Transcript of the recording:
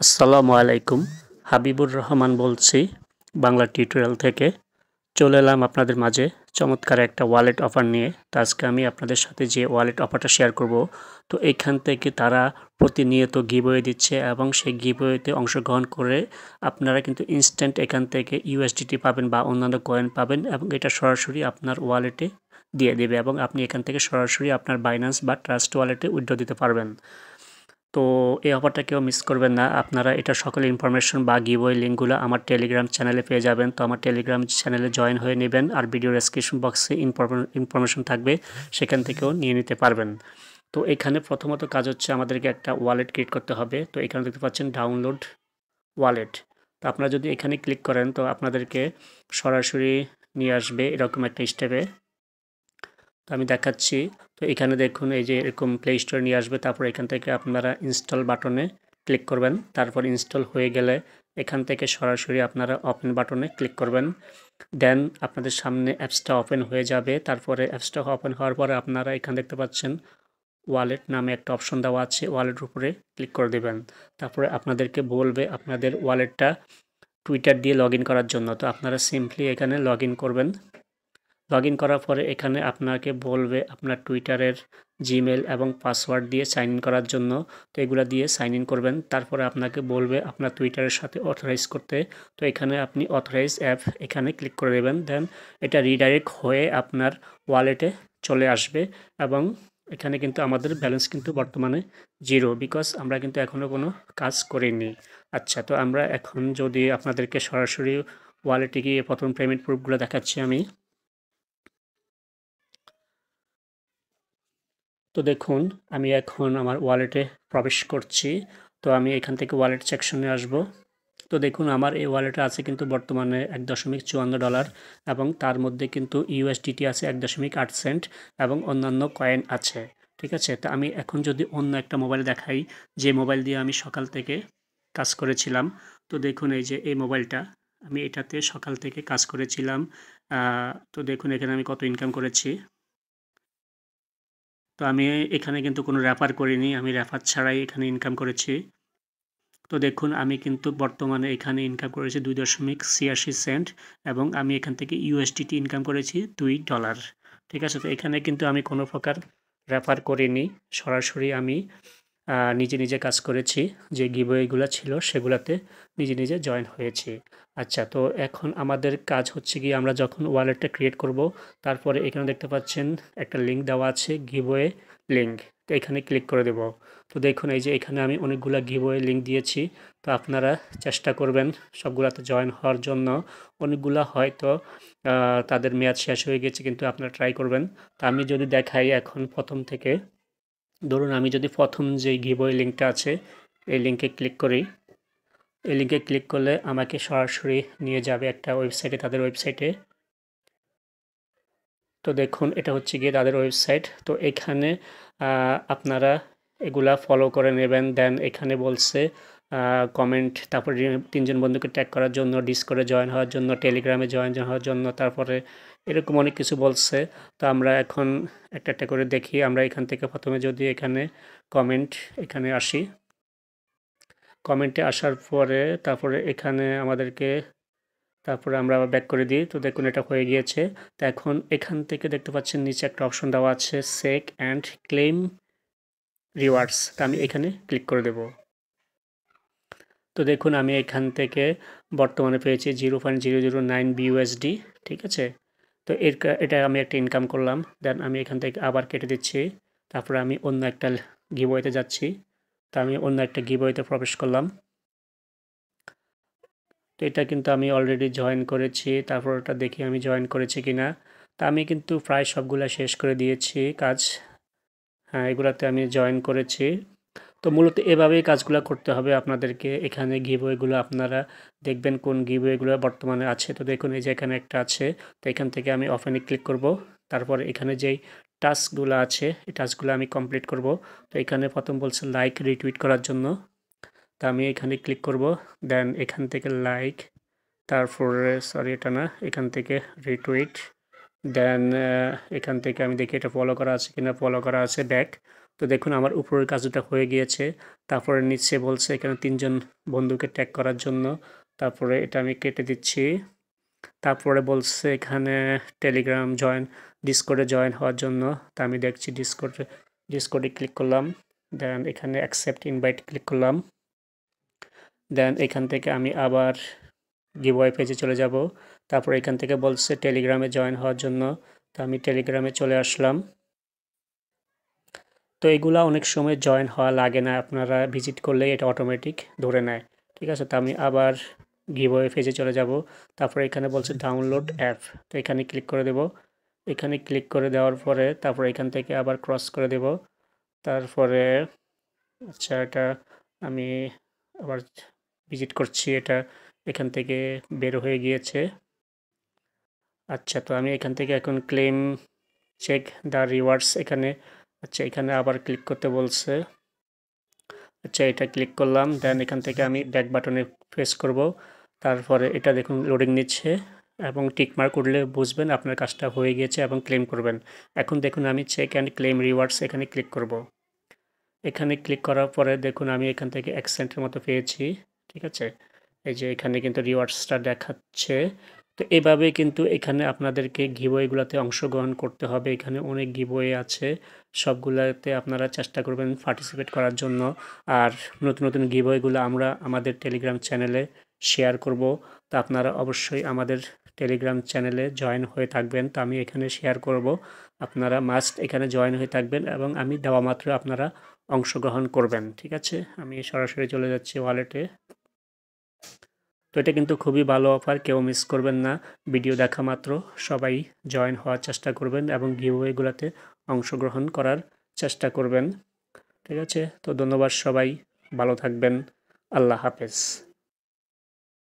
আসসালামু আলাইকুম। হাবিবুর রহমান বলছি বাংলা টিউটোরিয়াল থেকে। চলে এলাম আপনাদের মাঝে চমৎকার একটা ওয়ালেট অফার নিয়ে। তো আজকে আমি আপনাদের সাথে যে ওয়ালেট অফারটা শেয়ার করব, তো এখান থেকে তারা প্রতিনিয়ত গিভওয়ে দিচ্ছে এবং সেই গিভওয়েতে অংশগ্রহণ করে আপনারা কিন্তু ইনস্ট্যান্ট এখান থেকে ইউএসডিটি পাবেন বা অন্যান্য কয়েন পাবেন এবং এটা সরাসরি আপনার ওয়ালেটে দিয়ে দেবে এবং আপনি এখান থেকে সরাসরি আপনার বাইন্যান্স বা ট্রাস্ট ওয়ালেটে উইথড্র দিতে পারবেন। তো এই অফারটা কেউ মিস করবেন না। আপনারা এটা সকল ইনফরমেশন বা গিভওয়ে লিঙ্কগুলো আমার টেলিগ্রাম চ্যানেলে পেয়ে যাবেন। তো আমার টেলিগ্রাম চ্যানেলে জয়েন হয়ে নেবেন আর ভিডিও ডেসক্রিপশন বক্সে ইনফরমেশন থাকবে, সেখান থেকেও নিয়ে নিতে পারবেন। তো এখানে প্রথমত কাজ হচ্ছে আমাদেরকে একটা ওয়ালেট ক্রিয়েট করতে হবে। তো এখানে দেখতে পাচ্ছেন ডাউনলোড ওয়ালেট। তো আপনারা যদি এখানে ক্লিক করেন তো আপনাদেরকে সরাসরি নিয়ে আসবে এরকম একটা স্টেপে। তো আমি দেখাচ্ছি। তো এখানে দেখুন এই যে এরকম প্লে স্টোরে নিয়ে আসবে, তারপর এখান থেকে আপনারা ইনস্টল বাটনে ক্লিক করবেন। তারপর ইনস্টল হয়ে গেলে এখান থেকে সরাসরি আপনারা ওপেন বাটনে ক্লিক করবেন। দেন আপনাদের সামনে অ্যাপসটা ওপেন হয়ে যাবে। তারপরে অ্যাপসটা ওপেন হওয়ার পরে আপনারা এখানে দেখতে পাচ্ছেন ওয়ালেট নামে একটা অপশন দেওয়া আছে, ওয়ালেটের উপরে ক্লিক করে দেবেন। তারপরে আপনাদেরকে বলবে আপনাদের ওয়ালেটটা টুইটার দিয়ে লগ ইন করার জন্য। তো আপনারা সিম্পলি এখানে লগ ইন করবেন। লগ ইন করার পরে এখানে আপনাকে বলবে আপনার টুইটারের জিমেল এবং পাসওয়ার্ড দিয়ে সাইন ইন করার জন্য। তো এগুলো দিয়ে সাইন ইন করবেন। তারপরে আপনাকে বলবে আপনার টুইটারের সাথে অথরাইজ করতে। তো এখানে আপনি অথরাইজ অ্যাপ এখানে ক্লিক করে দেবেন। দেন এটা রিডাইরেক্ট হয়ে আপনার ওয়ালেটে চলে আসবে এবং এখানে কিন্তু আমাদের ব্যালেন্স কিন্তু বর্তমানে জিরো, বিকজ আমরা কিন্তু এখনও কোনো কাজ করিনি। আচ্ছা, তো আমরা এখন যদি আপনাদেরকে সরাসরি ওয়ালেটে গিয়ে প্রথম পেমেন্ট প্রুফগুলো দেখাচ্ছি আমি। তো দেখুন আমি এখন আমার ওয়ালেটে প্রবেশ করছি। তো আমি এখান থেকে ওয়ালেট সেকশনে আসব। তো দেখুন আমার এই ওয়ালেটে আছে কিন্তু বর্তমানে $1.54 এবং তার মধ্যে কিন্তু ইউএসডিটি আছে 1.8 সেন্ট এবং অন্যান্য কয়েন আছে। ঠিক আছে, তো আমি এখন যদি অন্য একটা মোবাইল দেখাই, যে মোবাইল দিয়ে আমি সকাল থেকে কাজ করেছিলাম। তো দেখুন এই যে এই মোবাইলটা, আমি এটাতে সকাল থেকে কাজ করেছিলাম। তো দেখুন এখানে আমি কত ইনকাম করেছি। তো আমি এখানে কিন্তু কোনো রেফার করিনি, আমি রেফার ছাড়াই এখানে ইনকাম করেছি। তো দেখুন আমি কিন্তু বর্তমানে এখানে ইনকাম করেছি $2.86 এবং আমি এখান থেকে ইউএসডিটি ইনকাম করেছি $2। ঠিক আছে, তো এখানে কিন্তু আমি কোনো প্রকার রেফার করিনি, সরাসরি আমি নিজে নিজে কাজ করেছি। যে গিভওয়েগুলো ছিল সেগুলাতে নিজে নিজে জয়েন হয়েছি। আচ্ছা, তো এখন আমাদের কাজ হচ্ছে কি, আমরা যখন ওয়ালেটটা ক্রিয়েট করব, তারপরে এখানে দেখতে পাচ্ছেন একটা লিঙ্ক দেওয়া আছে, গিভওয়ে লিঙ্ক। তো এখানে ক্লিক করে দেব। তো দেখুন এই যে এখানে আমি অনেকগুলা গিভওয়ে লিঙ্ক দিয়েছি। তো আপনারা চেষ্টা করবেন সবগুলাতে জয়েন হওয়ার জন্য। অনেকগুলা হয়তো তাদের মেয়াদ শেষ হয়ে গেছে, কিন্তু আপনারা ট্রাই করবেন। তো আমি যদি দেখাই এখন প্রথম থেকে, ধরুন আমি যদি প্রথম যে গিভওয়ে লিঙ্কটা আছে এই লিঙ্কে ক্লিক করি। এই লিঙ্কে ক্লিক করলে আমাকে সরাসরি নিয়ে যাবে একটা ওয়েবসাইটে, তাদের ওয়েবসাইটে। তো দেখুন এটা হচ্ছে গিয়ে তাদের ওয়েবসাইট। তো এখানে আপনারা এগুলা ফলো করে নেবেন। দেন এখানে বলছে কমেন্ট, তারপরে 3জন বন্ধুকে ট্যাগ করার জন্য, ডিসকর্ডে জয়েন হওয়ার জন্য, টেলিগ্রামে জয়েন হওয়ার জন্য, তারপরে এরকম অনেক কিছু বলছে। তো আমরা এখন একটা একটা করে দেখি। আমরা এখান থেকে প্রথমে যদি এখানে কমেন্ট এখানে আসি, কমেন্টে আসার পরে তারপরে এখানে আমাদেরকে, তারপরে আমরা আবার ব্যাক করে দিই। তো দেখুন এটা হয়ে গিয়েছে। তো এখন এখান থেকে দেখতে পাচ্ছেন নিচে একটা অপশন দেওয়া আছে, সেক অ্যান্ড ক্লেম রিওয়ার্ডস। তো আমি এখানে ক্লিক করে দেব। তো দেখুন আমি এখান থেকে বর্তমানে পেয়েছি 0.009 বিইউএসডি। ঠিক আছে, তো এটা আমি একটা ইনকাম করলাম। দেন আমি এখান থেকে আবার কেটে দিচ্ছি। তারপরে আমি অন্য একটা গিভওয়েতে যাচ্ছি। তো আমি অন্য একটা গিভওয়েতে প্রবেশ করলাম। তো এটা কিন্তু আমি অলরেডি জয়েন করেছি। তারপর ওটা দেখি আমি জয়েন করেছি কিনা। তা আমি কিন্তু প্রায় সবগুলা শেষ করে দিয়েছি কাজ। হ্যাঁ, এগুলাতে আমি জয়েন করেছি। তো মূলত এভাবেই কাজগুলো করতে হবে আপনাদেরকে। এখানে গিভওয়েগুলো আপনারা দেখবেন কোন গিভওয়েগুলো বর্তমানে আছে। তো দেখুন এই যে এখানে একটা আছে। তো এখান থেকে আমি ওপেনে ক্লিক করব। তারপর এখানে যেই টাস্কগুলো আছে এই টাস্কগুলো আমি কমপ্লিট করব। তো এখানে প্রথম বলছে লাইক রিটুইট করার জন্য। তা আমি এখানে ক্লিক করব। দেন এখান থেকে লাইক, তারপরে সরি এটা না, এখান থেকে রিটুইট। দেন এখান থেকে আমি দেখি এটা ফলো করা আছে কিনা, ফলো করা আছে, ব্যাক। তো দেখুন আমার উপরের কাজটা হয়ে গিয়েছে। তারপরে নিচে বলছে এখানে ৩ জন বন্ধুকে ট্যাগ করার জন্য। তারপরে এটা আমি কেটে দিচ্ছি। তারপরে বলছে এখানে টেলিগ্রাম জয়েন, ডিসকর্ডে জয়েন হওয়ার জন্য। তা আমি দেখছি ডিসকর্ডে ক্লিক করলাম। দেন এখানে অ্যাকসেপ্ট ইনভাইট ক্লিক করলাম। দেন এখান থেকে আমি আবার গিভওয়ে পেজে চলে যাব। তারপর এখান থেকে বলছে টেলিগ্রামে জয়েন হওয়ার জন্য। তো আমি টেলিগ্রামে চলে আসলাম। তো এগুলা অনেক সময় জয়েন হওয়া লাগে না, আপনারা ভিজিট করলেই এটা অটোমেটিক ধরে নেয়। ঠিক আছে, তো আমি আবার গিভওয়ে পেজে চলে যাব। তারপরে এখানে বলছে ডাউনলোড অ্যাপ, তো এখানে ক্লিক করে দেব। এখানে ক্লিক করে দেওয়ার পরে তারপর এখান থেকে আবার ক্রস করে দেব। তারপরে আচ্ছা এটা আমি আবার ভিজিট করছি, এটা এখান থেকে বের হয়ে গিয়েছে। আচ্ছা, তো আমি এখান থেকে এখন ক্লেম চেক দ্য রিওয়ার্ডস এখানে, আচ্ছা এখানে আবার ক্লিক করতে বলছে। আচ্ছা এটা ক্লিক করলাম। দেন এখান থেকে আমি ব্যাক বাটনে প্রেস করব। তারপরে এটা দেখুন লোডিং নিচ্ছে এবং টিকমার্ক করলে বুঝবেন আপনার কাজটা হয়ে গিয়েছে এবং ক্লেম করবেন। এখন দেখুন আমি চেক অ্যান্ড ক্লেম রিওয়ার্ডস এখানে ক্লিক করব। এখানে ক্লিক করার পরে দেখুন আমি এখান থেকে 1 সেন্টের মতো পেয়েছি। ঠিক আছে, এই যে এখানে কিন্তু রিওয়ার্ডসটা দেখাচ্ছে। তো এভাবে কিন্তু এখানে আপনাদেরকে গিভওয়েগুলোতে অংশগ্রহণ করতে হবে। এখানে অনেক গিভওয়ে আছে, সবগুলাতে আপনারা চেষ্টা করবেন পার্টিসিপেট করার জন্য। আর নতুন নতুন গিভওয়েগুলো আমরা আমাদের টেলিগ্রাম চ্যানেলে শেয়ার করব। তো আপনারা অবশ্যই আমাদের টেলিগ্রাম চ্যানেলে জয়েন হয়ে থাকবেন। তো আমি এখানে শেয়ার করব, আপনারা মাস্ট এখানে জয়েন হয়ে থাকবেন এবং আমি দেওয়া মাত্র আপনারা অংশগ্রহণ করবেন। ঠিক আছে, আমি সরাসরি চলে যাচ্ছি ওয়ালেটে। তো এটা কিন্তু খুবই ভালো অফার, কেউ মিস করবেন না। ভিডিও দেখা মাত্র সবাই জয়েন হওয়ার চেষ্টা করবেন এবং গিভওয়েগুলোতে অংশগ্রহণ করার চেষ্টা করবেন। ঠিক আছে, তো ধন্যবাদ, সবাই ভালো থাকবেন। আল্লাহ হাফেজ।